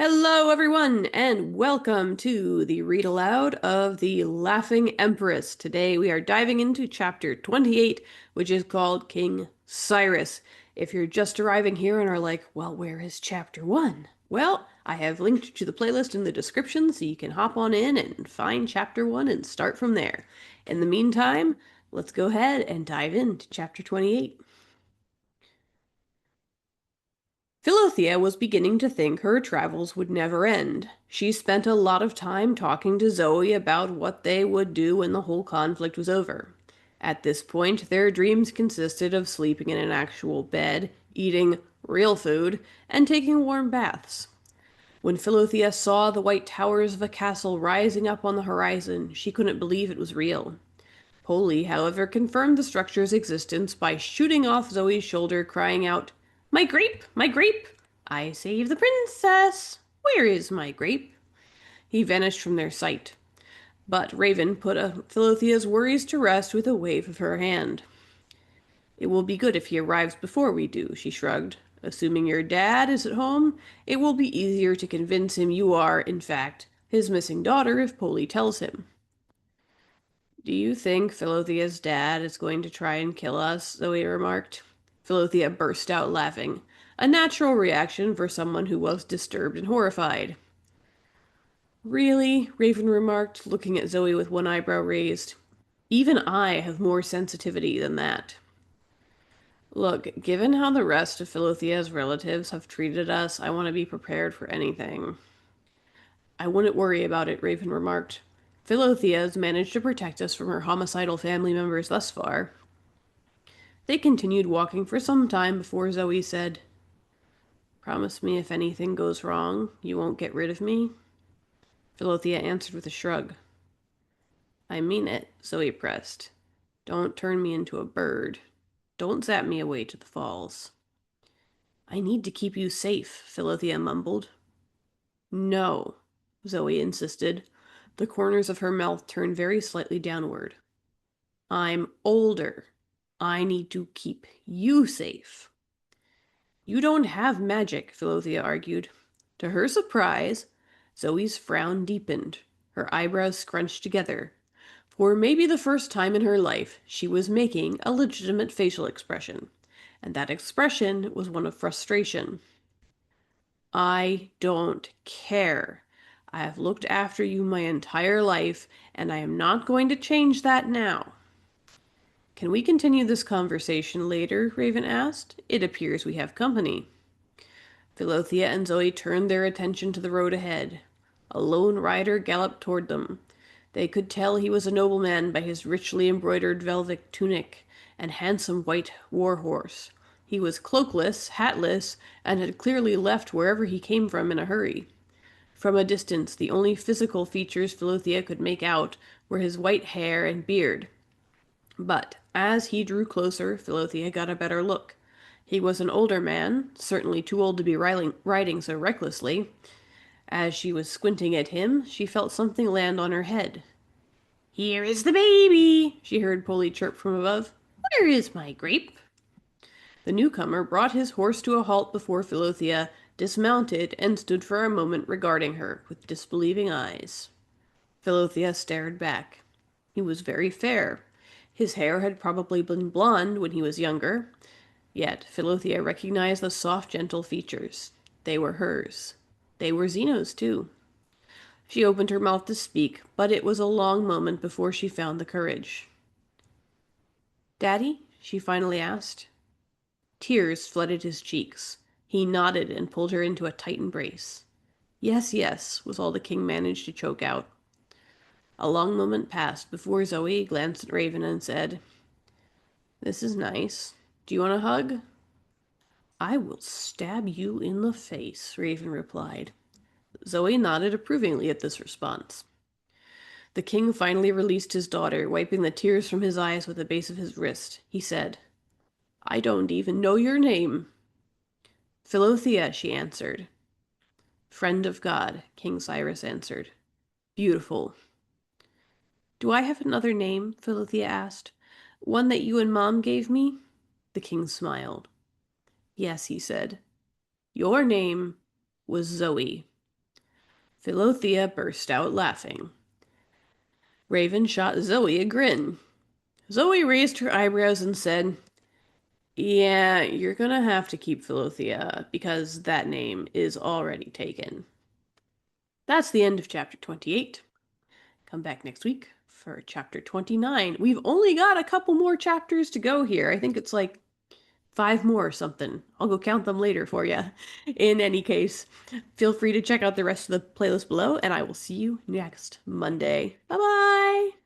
Hello, everyone, and welcome to the read aloud of the Laughing Empress. Today we are diving into chapter 28, which is called King Cyrus. If you're just arriving here and are like, well, where is chapter 1? Well, I have linked to the playlist in the description so you can hop on in and find chapter 1 and start from there. In the meantime, let's go ahead and dive into chapter 28. Philothea was beginning to think her travels would never end. She spent a lot of time talking to Zoe about what they would do when the whole conflict was over. At this point, their dreams consisted of sleeping in an actual bed, eating real food, and taking warm baths. When Philothea saw the white towers of a castle rising up on the horizon, she couldn't believe it was real. Polly, however, confirmed the structure's existence by shooting off Zoe's shoulder, crying out, "My grape! My grape! I saved the princess! Where is my grape?" He vanished from their sight. But Raven put Philothea's worries to rest with a wave of her hand. "It will be good if he arrives before we do," she shrugged. "Assuming your dad is at home, it will be easier to convince him you are, in fact, his missing daughter if Polly tells him." "Do you think Philothea's dad is going to try and kill us?" Zoe remarked. Philothea burst out laughing, a natural reaction for someone who was disturbed and horrified. "Really?" Raven remarked, looking at Zoe with one eyebrow raised. "Even I have more sensitivity than that." "Look, given how the rest of Philothea's relatives have treated us, I want to be prepared for anything." "I wouldn't worry about it," Raven remarked. "Philothea's managed to protect us from her homicidal family members thus far." They continued walking for some time before Zoe said, "Promise me if anything goes wrong, you won't get rid of me?" Philothea answered with a shrug. "I mean it," Zoe pressed. "Don't turn me into a bird. Don't zap me away to the falls." "I need to keep you safe," Philothea mumbled. "No," Zoe insisted. The corners of her mouth turned very slightly downward. "I'm older. I need to keep you safe." "You don't have magic," Philothea argued. To her surprise, Zoe's frown deepened. Her eyebrows scrunched together. For maybe the first time in her life, she was making a legitimate facial expression, and that expression was one of frustration. "I don't care. I have looked after you my entire life, and I am not going to change that now." "Can we continue this conversation later?" Raven asked. "It appears we have company." Philothea and Zoe turned their attention to the road ahead. A lone rider galloped toward them. They could tell he was a nobleman by his richly embroidered velvet tunic and handsome white war horse. He was cloakless, hatless, and had clearly left wherever he came from in a hurry. From a distance, the only physical features Philothea could make out were his white hair and beard. But as he drew closer, Philothea got a better look. He was an older man, certainly too old to be riding so recklessly. As she was squinting at him, she felt something land on her head. "Here is the baby," she heard Polly chirp from above. "Where is my grape?" The newcomer brought his horse to a halt before Philothea, dismounted, and stood for a moment regarding her with disbelieving eyes. Philothea stared back. He was very fair. His hair had probably been blonde when he was younger, yet Philothea recognized the soft, gentle features. They were hers. They were Zeno's, too. She opened her mouth to speak, but it was a long moment before she found the courage. "Daddy?" she finally asked. Tears flooded his cheeks. He nodded and pulled her into a tight embrace. "Yes, yes," was all the king managed to choke out. A long moment passed before Zoe glanced at Raven and said, "This is nice. Do you want a hug?" "I will stab you in the face," Raven replied. Zoe nodded approvingly at this response. The king finally released his daughter, wiping the tears from his eyes with the base of his wrist. He said, "I don't even know your name." "Philothea," she answered. "Friend of God," King Cyrus answered. "Beautiful." "Do I have another name?" Philothea asked. "One that you and Mom gave me?" The king smiled. "Yes," he said. "Your name was Zoe." Philothea burst out laughing. Raven shot Zoe a grin. Zoe raised her eyebrows and said, "Yeah, you're gonna have to keep Philothea because that name is already taken." That's the end of chapter 28. Come back next week for chapter 29. We've only got a couple more chapters to go here. I think it's like 5 more or something. I'll go count them later for you. In any case, feel free to check out the rest of the playlist below, and I will see you next Monday. Bye bye!